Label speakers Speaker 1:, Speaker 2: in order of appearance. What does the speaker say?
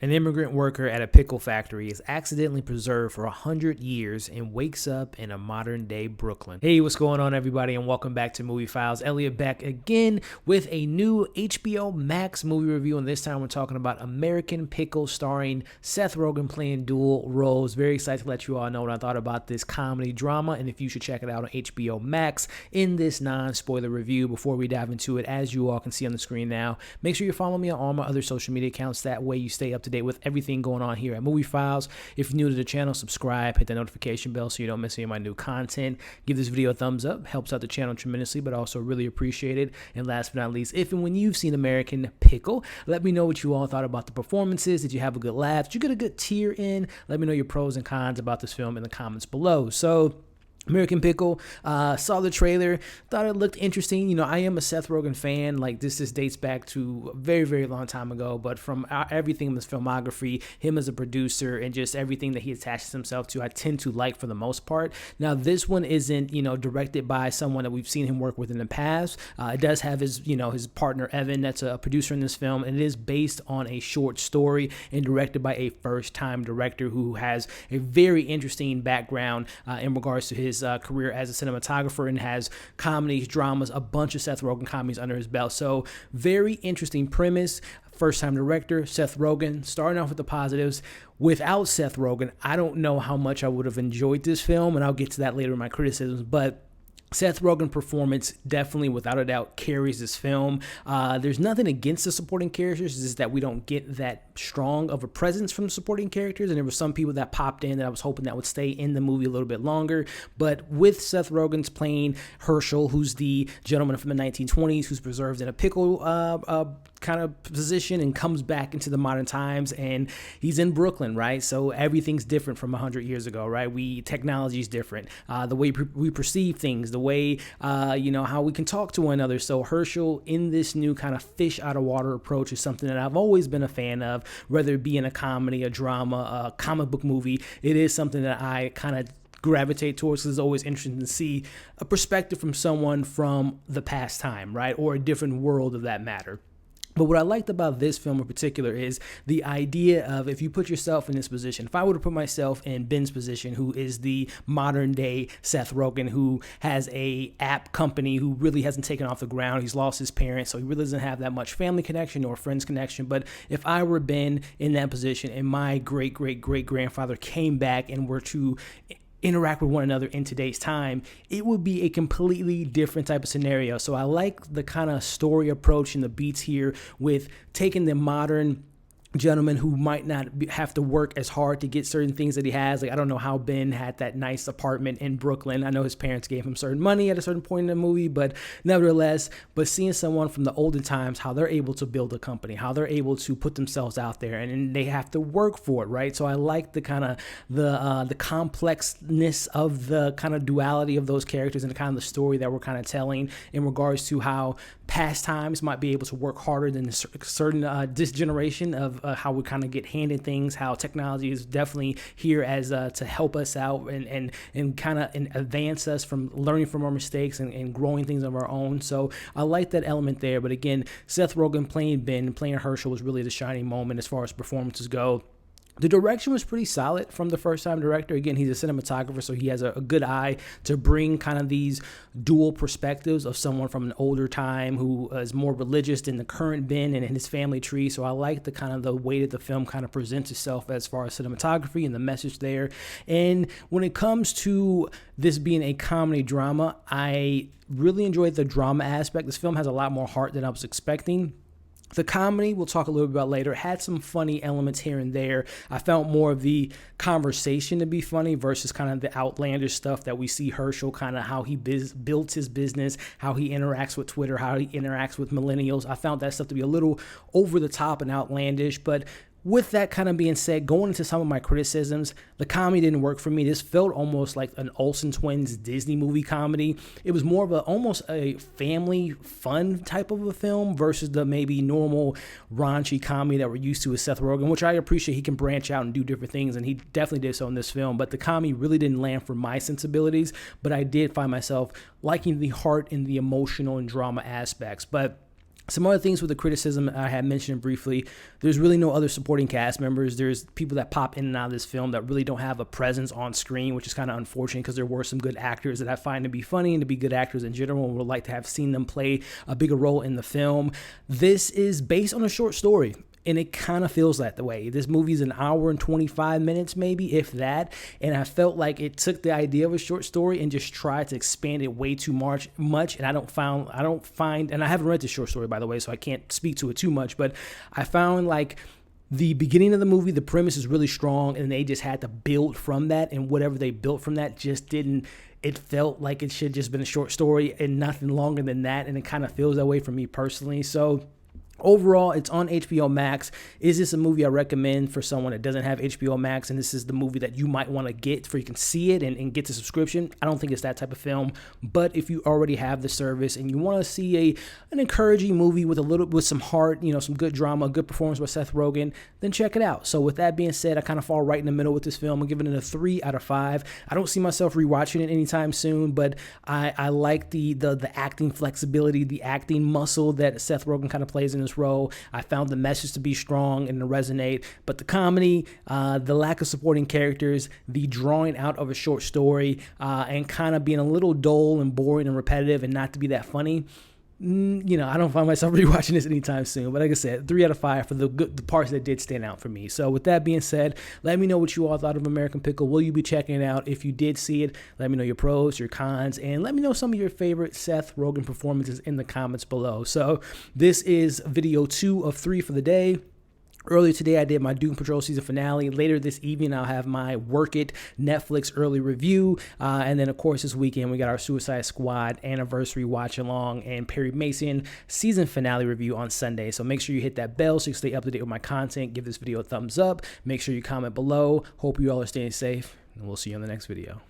Speaker 1: An immigrant worker at a pickle factory is accidentally preserved for 100 years and wakes up in a modern-day Brooklyn. Hey, what's going on, everybody, and welcome back to Movie Files. Elliot back again with a new HBO Max movie review, and this time we're talking about American Pickle, starring Seth Rogen playing dual roles. Very excited to let you all know what I thought about this comedy drama, and if you should check it out on HBO Max in this non-spoiler review. Before we dive into it, as you all can see on the screen now, make sure you follow me on all my other social media accounts. That way you stay up to date with everything going on here at Movie Files. If you're new to the channel, subscribe, hit the notification bell so you don't miss any of my new content. Give this video a thumbs up, helps out the channel tremendously, but also really appreciate it. And last but not least, if and when you've seen American Pickle, let me know what you all thought about the performances. Did you have a good laugh? Did you get a good tear in? Let me know your pros and cons about this film in the comments below. So, American Pickle, saw the trailer, thought it looked interesting. You know, I am a Seth Rogen fan. Like, this dates back to a very, very long time ago, but from everything in his filmography, him as a producer, and just everything that he attaches himself to, I tend to like for the most part. Now, this one isn't, you know, directed by someone that we've seen him work with in the past. It does have his, you know, his partner, Evan, that's a producer in this film, and it is based on a short story and directed by a first-time director who has a very interesting background in regards to his career as a cinematographer, and has comedies, dramas, a bunch of Seth Rogen comedies under his belt. So very interesting premise. First-time director, Seth Rogen. Starting off with the positives, without Seth Rogen, I don't know how much I would have enjoyed this film, and I'll get to that later in my criticisms, but Seth Rogen performance definitely, without a doubt, carries this film. There's nothing against the supporting characters, it's just that we don't get that strong of a presence from the supporting characters, and there were some people that popped in that I was hoping that would stay in the movie a little bit longer. But with Seth Rogen's playing Herschel, who's the gentleman from the 1920s who's preserved in a pickle kind of position and comes back into the modern times, and he's in Brooklyn, right? So everything's different from 100 years ago, right? Technology is different. The way we perceive things, the way, you know, how we can talk to one another. So Herschel in this new kind of fish out of water approach is something that I've always been a fan of, whether it be in a comedy, a drama, a comic book movie. It is something that I kind of gravitate towards, because it's always interesting to see a perspective from someone from the past time, right? Or a different world of that matter. But what I liked about this film in particular is the idea of, if you put yourself in this position, if I were to put myself in Ben's position, who is the modern day Seth Rogen, who has a app company, who really hasn't taken off the ground. He's lost his parents, so he really doesn't have that much family connection or friends connection. But if I were Ben in that position, and my great-great-great-grandfather came back and were to interact with one another in today's time, it would be a completely different type of scenario. So I like the kind of story approach and the beats here with taking the modern gentleman who might not have to work as hard to get certain things that he has. Like, I don't know how Ben had that nice apartment in Brooklyn. I know his parents gave him certain money at a certain point in the movie, but nevertheless, seeing someone from the olden times, how they're able to build a company, how they're able to put themselves out there, and they have to work for it, right? So I like the kind of the complexness of the kind of duality of those characters, and the kind of the story that we're kind of telling in regards to how past times might be able to work harder than certain this generation of how we kind of get handed things, how technology is definitely here as to help us out and kind of advance us from learning from our mistakes and growing things of our own. So I like that element there. But again, Seth Rogen playing Ben, playing Herschel, was really the shining moment as far as performances go. The direction was pretty solid from the first-time director. Again, he's a cinematographer, so he has a good eye to bring kind of these dual perspectives of someone from an older time who is more religious than the current Ben and his family tree. So I like the kind of the way that the film kind of presents itself as far as cinematography and the message there. And when it comes to this being a comedy drama, I really enjoyed the drama aspect. This film has a lot more heart than I was expecting. The comedy, we'll talk a little bit about later, had some funny elements here and there. I felt more of the conversation to be funny versus kind of the outlandish stuff that we see Herschel, kind of how he built his business, how he interacts with Twitter, how he interacts with millennials. I found that stuff to be a little over the top and outlandish, but with that kind of being said, going into some of my criticisms, the comedy didn't work for me. This felt almost like an Olsen Twins Disney movie comedy. It was more of almost a family fun type of a film versus the maybe normal raunchy comedy that we're used to with Seth Rogen, which I appreciate. He can branch out and do different things, and he definitely did so in this film. But the comedy really didn't land for my sensibilities, but I did find myself liking the heart and the emotional and drama aspects. But Some other things with the criticism I had mentioned briefly, there's really no other supporting cast members. There's people that pop in and out of this film that really don't have a presence on screen, which is kind of unfortunate because there were some good actors that I find to be funny and to be good actors in general and would like to have seen them play a bigger role in the film. This is based on a short story. And it kind of feels that the way. This movie's an hour and 25 minutes, maybe, if that. And I felt like it took the idea of a short story and just tried to expand it way too much. And I don't find, and I haven't read the short story, by the way, so I can't speak to it too much. But I found like the beginning of the movie, the premise is really strong, and they just had to build from that. And whatever they built from that just didn't. It felt like it should just been a short story and nothing longer than that. And it kind of feels that way for me personally. So overall, it's on HBO Max. Is this a movie I recommend for someone that doesn't have HBO Max, and this is the movie that you might want to get for you can see it and get the subscription? I don't think it's that type of film, but if you already have the service and you want to see an encouraging movie with some heart, some good drama, good performance by Seth Rogen, then check it out. So with that being said, I kind of fall right in the middle with this film. I'm giving it a 3 out of 5. I don't see myself rewatching it anytime soon, but I like the acting flexibility, the acting muscle that Seth Rogen kind of plays in this role. I found the message to be strong and to resonate, but the comedy, the lack of supporting characters, the drawing out of a short story, and kind of being a little dull and boring and repetitive and not to be that funny, I don't find myself rewatching this anytime soon. But like I said, 3 out of 5 for the parts that did stand out for me. So with that being said, let me know what you all thought of American Pickle. Will you be checking it out? If you did see it, let me know your pros, your cons, and let me know some of your favorite Seth Rogen performances in the comments below. So this is video 2 of 3 for the day. Earlier today, I did my Doom Patrol season finale. Later this evening, I'll have my Work It Netflix early review. And then, of course, this weekend, we got our Suicide Squad anniversary watch along and Perry Mason season finale review on Sunday. So make sure you hit that bell so you can stay up to date with my content. Give this video a thumbs up. Make sure you comment below. Hope you all are staying safe, and we'll see you on the next video.